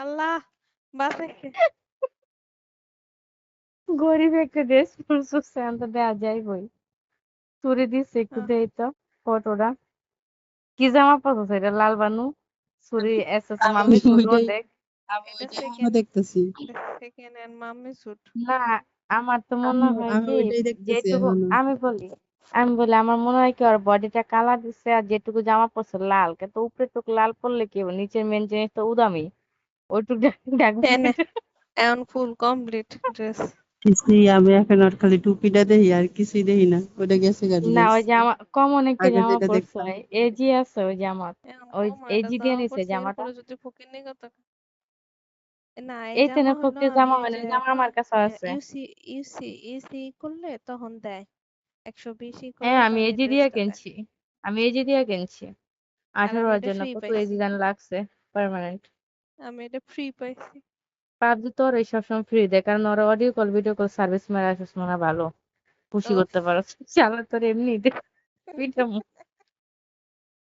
আল্লাহ বাঁচাইছে। গরিব একটা ড্রেস পরছে আনতে দেয়া যাইবই। চুরি দিচ্ছে একটু আহ, দেই তো ফটোটা। কি জামা পরছে এটা লাল বানু চুরি এসএস আমি মাম্মি সুট ওইটাই দেখ। আমি এটা ওইটাই এখনো সেকেন্ড দেখতেছি। Second hand mummy suit. না আমার তো মনে আমি হয় আমি কি ওইটাই দেখতেছি যেটুকু এখনো। আমি বলি আমার মনে হয় কি ওর বডিটা কালার দিচ্ছে আর যেটুকু জামা পরছে লাল কিন্তু উপরে টুকু লাল পরলে কি হবে নিচের মেন জিনিস তো উদামি ওইটুকু ডাকবো এনে এখন ফুল কমপ্লিট ড্রেস। কিছুই আমি এখন আর খালি টুপিটা দেখি আর কিছুই দেখি না, ওইটা গেছে গা না ড্রেস। ওই জামা কমন একটা আগে জামা যেটা পরছে দেখতাম। এজি আছে ওই জামা এখন ওই কমন একটা এজি দিয়ে জামা নিছে পরছে জামাটা এরপরে যদি ফকির নিগত না এই এই জামা তেনে হলো ফকির আমি জামা এই হয় না যে এই জামা আমার কাছে আছে ইউসি ইউসি ইউসি করলে তখন দেয় 120 হ্যাঁ করলে আমি তখন এই এজি দিয়ে ড্রেসটা দেয়। কিনছি আমি এজি দিয়ে কিনছি আর 18 আমি এর এটা জন্য ফ্রি কত পাইছি। এজি গান লাগছে পার্মানেন্ট আমি এটা ফ্রি পাইছি। পাবজি তো ওর সবসময় ফ্রি দেয় কারণ ওরা audio call video call service মেরা আসিস মনে হয় ভালো খুশি উফ, করতে পারো চালা তোর এমনি পিঠা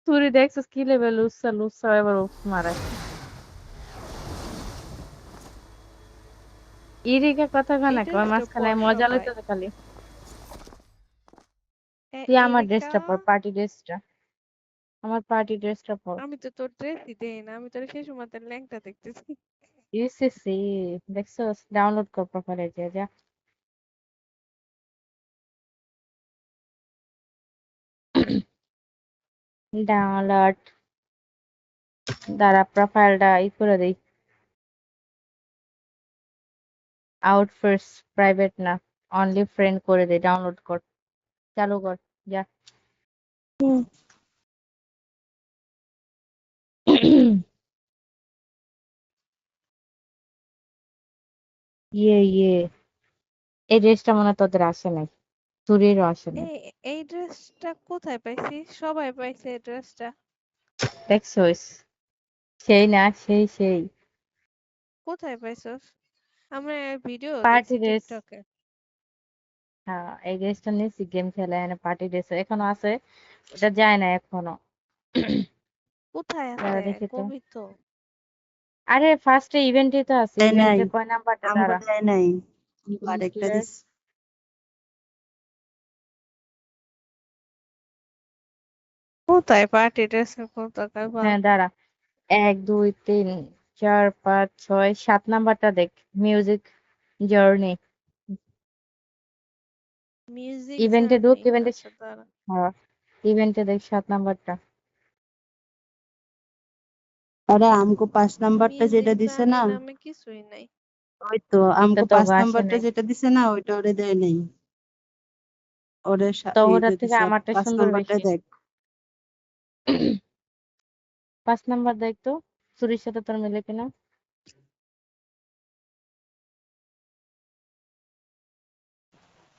তুই দেখছিস কি লেভেল লুচ্ছা লুচ্ছা এবার উফ মারে ইরিকা কথা কয় এই না কয় ড্রেসটা মাঝখানে পর মজা সবাই। লইতে খালি তুই আমার এরিকা ড্রেসটা পর পার্টি ড্রেসটা আমার পার্টি ড্রেসটা পর আমি তো তোর ড্রেসই দেই না, আমি তোর সেই সময় তোর ল্যাংটা দেখতেছি। ইউসিসি দেখছস ডাউনলোড কর প্রোফাইলে যা যা ডাউনলোড দ্বারা প্রোফাইলটা করে দেই আউট ফার্স্ট প্রাইভেট না অনলি ফ্রেন্ড করে দেই ডাউনলোড কর চালু কর যা ইয়ে এই ড্রেসটা মনে হয় তোদের আসে নাই চুরিরও আসে নাই এই এই ড্রেসটা কোথায় পাইছি? সবাই পাইছে এই ড্রেসটা। দেখছস সেই না সেই কোথায় পাইছস? আমরা ভিডিও পার্টি দেখছি ড্রেস টিকটকে। হ্যাঁ এই ড্রেসটা নিয়েছি গেম খেলে এনে পার্টি ড্রেস এখনো আছে ওটা যায় না এখনো কোথায় দাঁড়া আছে দেখি তো কবি তো? আরে ফার্স্টে ইভেন্টে তো আছে দেয় নাই, ইভেন্টের কয় নাম্বারটা আমাকে দাঁড়া দেয় নাই, আরেকটা প্লেস দিস। কোথায় পার্টি ড্রেসের পতাকা বা হ্যাঁ দাঁড়া 1 2 3 4 5 6 7 নাম্বারটা দেখ মিউজিক জার্নি মিউজিক ইভেন্টে ঢুক জার্নি? ইভেন্টে আচ্ছা দাঁড়া। হ্যাঁ ইভেন্টে দেখ 7 নাম্বারটা আরে আমগো 5 নাম্বারটা মিউজিক যেটা দিছে জার্নি না, নামে কিছুই নাই। ওই তো তো আমগো তো 5 আসে নাম্বারটা নাই যেটা দিছে না ওইটা ওরে দেয় নাই। ওরে তো ওটার এইটা থেকে দিছে, আমারটা 5 সুন্দর নাম্বারটা বেশি দেখ। 5 নাম্বার দেখ তো চুরির সাথে তোর মিলে কিনা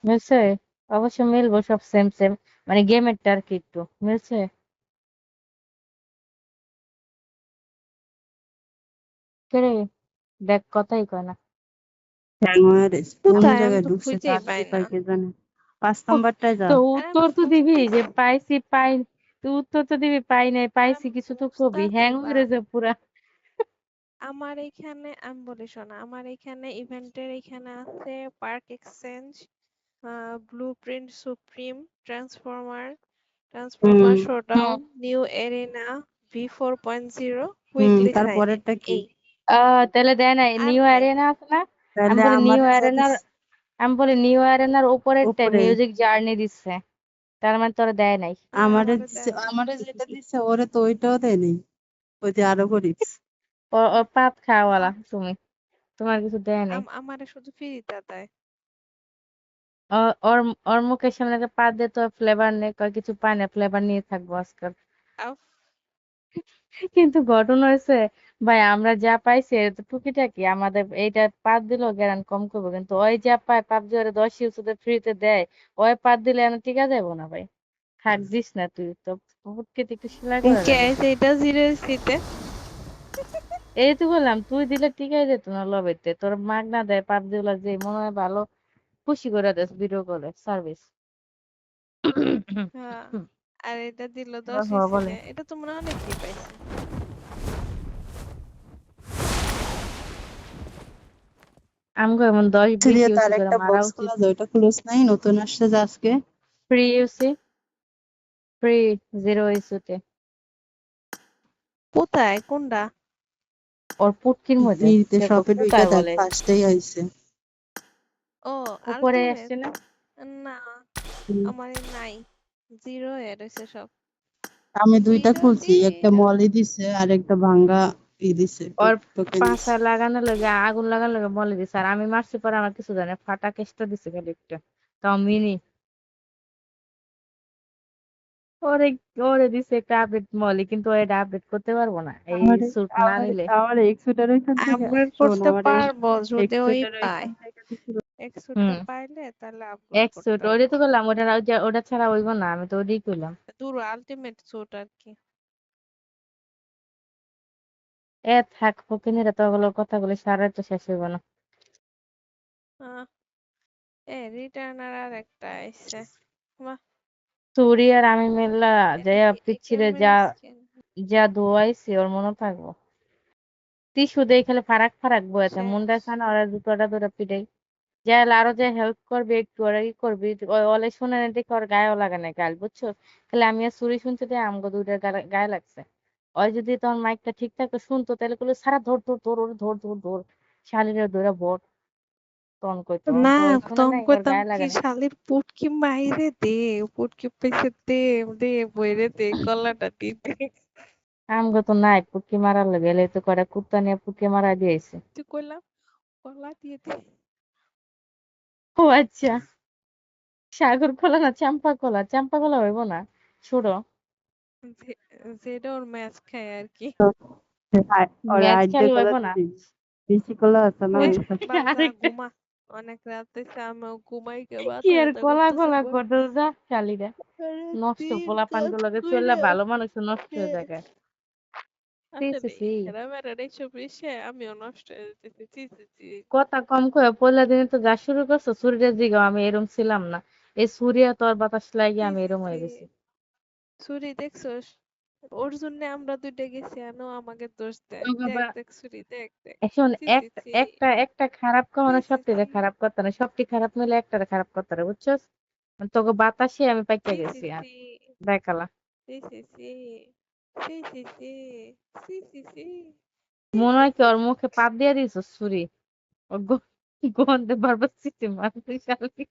মিলছে অবশ্য মিলবো সব সেম সেম মানে গেমেরটা আর কি একটু মিলছে কেরে দেখ কথাই কয় না হ্যাং হয়ে রয়েছে, কোন কোথায়? আমি জায়গায় তো ঢুকছে খুঁজেই চার পাই না। দিকে কে জানে। 5 উফ, নাম্বারটায় যা। তো আরে উত্তর আমি তো দিবি যে খুঁজতেছি। পাইছি পাই তুই উত্তর তো দিবি পাই নাই আর পাইছি আমি কিছু তো কবি খুঁজতাছি হ্যাং বা হয়ে যায় পুরা আমার এইখানে আমি বলি শোনা, আমার এইখানে ইভেন্টের এইখানে আছে park exchange, blueprint supreme, transformer, transformer hmm showdown, new arena, V4.0, hmm, weekly sign in. তারপরেরটা কি? এই তাহলে দেয় নাই আর নিউ নাই। অ্যারেনা আছে না আমি তাহলে বলি নিউ আমারে যা অ্যারেনার দিস আমি বলি নিউ অ্যারেনার উপরেরটাই উপরে, মিউজিক জার্নি দিচ্ছে তার মানে তোরা দেয় নাই না আমারে আমারে দিছে, দেয় নাই। আমারে যেটা দিছে ওরে তো ওইটাও দেয় নাই, ওই যে আরো করিস। ও পাত খাওয়ালা আম- তুমি তোমার কিছু দেয় নাই আমারে শুধু ফ্রিতে দেয়। ওর ওর মুখের সামনে একটা পাত দিয়ে তো ফ্লেভার নেই কয় কিছু পায় না ফ্লেভার নিয়ে থাকবো আজকাল আফ, কিন্তু ঘটনা হয়েছে ভাই আমরা যা পাইছি এটা তো টুকিটাকি আমাদের এইটা পাত দিলেও গ্যারান কম করবো কিন্তু ওই যা পায় পাবজি ওরে 10 ইউসিতে ফ্রিতে দেয় ওই পাত দিলে আমি টিকা যাবো না ভাই থাক দিস না তুই তো হুটকে একটু সেলাই করে কে রাখিস আছে এটা জিরো সিতে? এই তো বললাম তুই দিলে টিকাই যেত না লবেতে তোর মাগনা দেয় পাবজি গুলা যে মনে হয় ভালো খুশি করে দেয় ভিডিও কলে সার্ভিস হ্যাঁ, আর এটা দিল হ 10 বলে ইসিতে, এটা তো মনে হয় অনেকই পাইছে। আমগো এমন 10 হচ্ছে 20 দিয়ে ইউসি তার করে একটা মারা বক্স উচিত। খোলা যায়, ওটা ক্লোজ নাই, নতুন আসছে যে আজকে। ফ্রি ইউসি, ফ্রি 0 ইউসিতে কোথায় কোনটা? ওর পুটকির মধ্যে ইতে সে শপে ঢুইকা কোথায় দেখ, বলে ফার্স্টেই আইছে। ও উপরে আলটিমেট। আসছে না। না, হুম। আমার নাই, জিরো এর হয়েছে সব। আমি দুইটা জিরো খুলছি, দিয়ে একটা মলি দিছে আর একটা ভাঙ্গা দিছে ওর টোকেন দিছে। পাছা লাগানো লাগে আগুন লাগানো লাগে বলে দিছে, আর আমি মারছি পরে আমার কিছু জানে ফাটা কেসটা দিছে খালি একটা, তাও মিনি। ওরে ওরে দিছে একটা আপডেট মলি, কিন্তু এটা আপডেট করতে পারবো না এই আমারে স্যুট না আমারে নিলে। আমারে এক্সুটার ওইখান থেকে, আপগ্রেড শোন, করতে আমারে পারবো যদি ওই এক্সুটার পায়। ওইখান থেকে দিছিল। এক্সুটটা হুম, পাইলে তাহলে আপগ্রেড এক করতে স্যুট ওইটাই পারবো। তো করলাম, ওটা ছাড়া হইব না, আমি তো ওটাই করলাম। দূর আলটিমেট স্যুট আর কি। থাক ফকিনিরা তো ওগুলো কথাগুলো সারা তো শেষ হইব না। আহ, রিটার্নার আর একটা আইছে। বাহ, চুরি আর আমি মিল্লা এটা যাইয়া কি পিচ্ছিরে যা একেবারে স্কিন? যা ধোয়াইছি ওর মনে থাকবো। টিস্যু দিয়ে খেলে ফারাক ফারাক বইতে মুন্ডা শেষ। খানা ওরা দুটোটা দুটো পিটাই যা আরো যে হেল্প করবে একটু ওরা কি করবি ওলে শুনে না দেখে ওর গায়েও লাগে না গাল বুঝছো। তাহলে আমি আর চুরি শুনতে দেয় আমগো দুইটার গায়ে লাগছে। ওই যদি তখন মাইকটা ঠিক থাকতো শুনতো তাহলে বলে সারা ধর ধর ধর ওরে ধর ধর ধর শালিরে ধরে বট তখন কইতো না, তো ওই শুনে তখন নাই ওর কইতাম গায়ে কি লাগে না। শালির পুটকি মাইরে দে, পুটকি পেছে দে, দে বইরে দে, গলাটা দিতে। আমগো তো নাই পুটকি মারার লাগে এলে তো করে কুত্তা নিয়ে পুটকি মারা দিয়েছে। তুই কইলাম গলা দিয়ে দে। ও আচ্ছা, সাগর কলা না চাম্পা কলা হইব না ছোট যেটা ওর ম্যাচ খায় আর কি। ওর ম্যাচ আইডিয়া খেলে হইব কলা না। দিবি, বেশি কলা আছে না এ ওর সাথে। বাজা আরেকটা ঘুমা, অনেক রাত হইছে, আমিও ঘুমাই, কে কি মাথা আর ব্যথা কলা করতেছে কলা গো। করতে যা শালিরা আরে নষ্ট দিন পোলা কাজ পান্ডু লাগে চললে কইরা ভালো মানুষ নষ্ট হয়ে শেষ। যায়। সি সি আসলে সি এরা বেড়ার এইসব বিষয়ে আমিও নষ্ট হয়ে যেতেছি। চি চি চি। কথা কম কয়ে পয়লা দিনে তো যা শুরু করছো সুরিয়া জিগা আমি এরম ছিলাম না, এই সুরিয়া তোর বাতাস লাগিয়ে চি আমি চি এরম চি। হয়ে গেছি। ছুরি দেখছোস? ওর জন্য আমরা দুইটা গেছি, আনো আমাকে দোষ দেয়, তো দেখ বাবা দেখ ছুরি, দেখ দেখ। এখন চি চি একটা চি। একটা একটা খারাপ চি কখনো চি সবটিরে চি। খারাপ করতে না, সবটি খারাপ মিলে একটারে খারাপ করতে না বুঝছো। তোকে বাতাসে আমি পাইকা চি চি গেছি আর চি। দেখালা। চি চি চি। চি চি চি। চি চি চি। মনে চি হয় কি চি ওর চি। মুখে পাত দিয়ে দিছ ছুরি, ও গন্ধে বারবার সিটি মারতে শালি।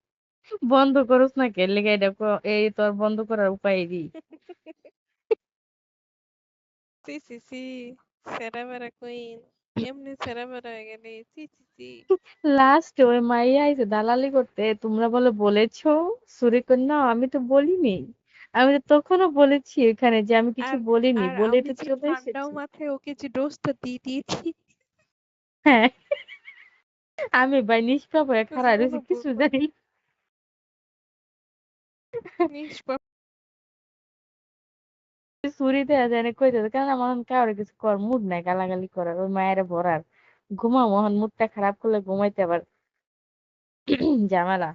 বন্ধ করুস না কে লেগে এটা এই তোর বন্ধ করার উপায় দি। চি চি চি। সেরা বেড়া কুইন, এমনি সেরা বেড়া হয়ে গেলি। চি চি চি। লাস্ট ওই মাইয়া আইছে দালালি করতে, তোমরা বলে বলেছো চুরি করে নাও, আমি তো বলিনি। আমি তো তখনও বলেছি এখানে যে আমি কিছু আর বলিনি আর বলে আমি তো যে চলে ঠান্ডাও এসেছি। মাথায় ওকে যে ডোজটা দিয়ে দিয়েছি, হ্যাঁ, আমি ভাই নিষ্পাপ হয়ে খাড়া রয়েছি জীবনও কিছু বলবো না। জানি নিষ্পাপ। চুরি দেয়া জানি কই দেবে, কারণ আমার কাউরে কিছু কর মুড নাই গালাগালি করার ওই মায়ের ভরার। ঘুমাও মহান মুডটা খারাপ করলে ঘুমাইতে আবার ঝামেলা।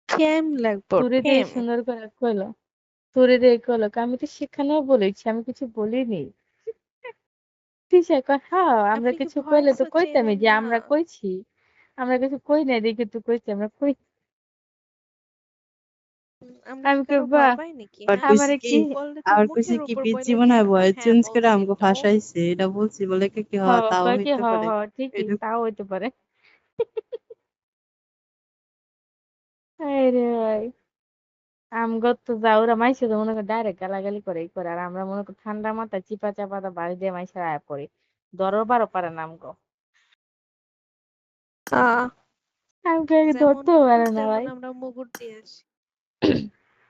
ঠ্যাম লাগবো চুরি দিয়ে ঠ্যাম। সুন্দর করে কইলো, চুরি দিয়ে কইলো আমি তো সেখানেও বলেছি আমি কিছু বলিনি। তিশা কয় হ্যাঁ আমরা আপনি কি কিছু কইলে তো ভয়েসও কইতামই চেনেন যে না? আমরা কইছি, আমরা কিছু কই নাই দেখে তো কইছি আমরা কই। আমরা কি আমি কই কারো ভয় বাহ পাই নাকি, আর হ্যাঁ? কইছে আমারে কি, কি বললে তো আর কইছে মুখের কি উপর পিচ্চি বলে মনে দিয়ে হয় আমরা ভয়েস হ্যাঁ চেঞ্জ করে বলছি আমাকে তো। ফাঁসাইছে, এটা বলছি বলে কি হ তাও কয় কি হইতে হ পারে। হ ঠিকই এটা তাও হইতে পারে। আরে ভাই আমগো তো যাওরা মাইসে তো মনে করে ডাইরেক্ট গালাগালি করে ই করে, আর আমরা মনে করি ঠান্ডা মাথায় চিপা চাপা দা বাড়ি দিয়ে মাইসে আয়া পড়ি, দরও বারো পারে না আমগো। আহ, আমগো যেমন ধরতেও কুকুর পারে না তেমন ভাই। আমরা মুগুর দিয়ে আসি।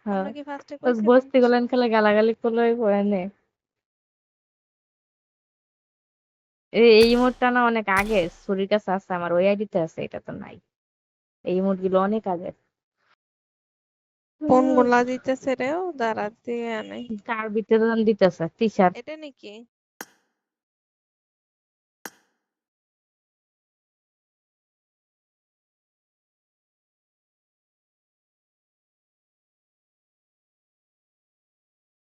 হ্যাঁ, আমরা কি ফার্স্টে ওই কইছিলাম বস্তি কিছু? গুলান খেলে গালাগালি করলে পরে নে। এই ইমোটটা না অনেক আগে ছুরির কাছে আছে, আমার ওই আইডিতে আছে, এটা তো নাই। এই ইমোট গুলো অনেক আগে। কোন গোলা দিতেছে রে, ও দাঁড়া দিয়ে আনে। কার ভিতরে দিতেছে টি শার্ট। এটা নাকি?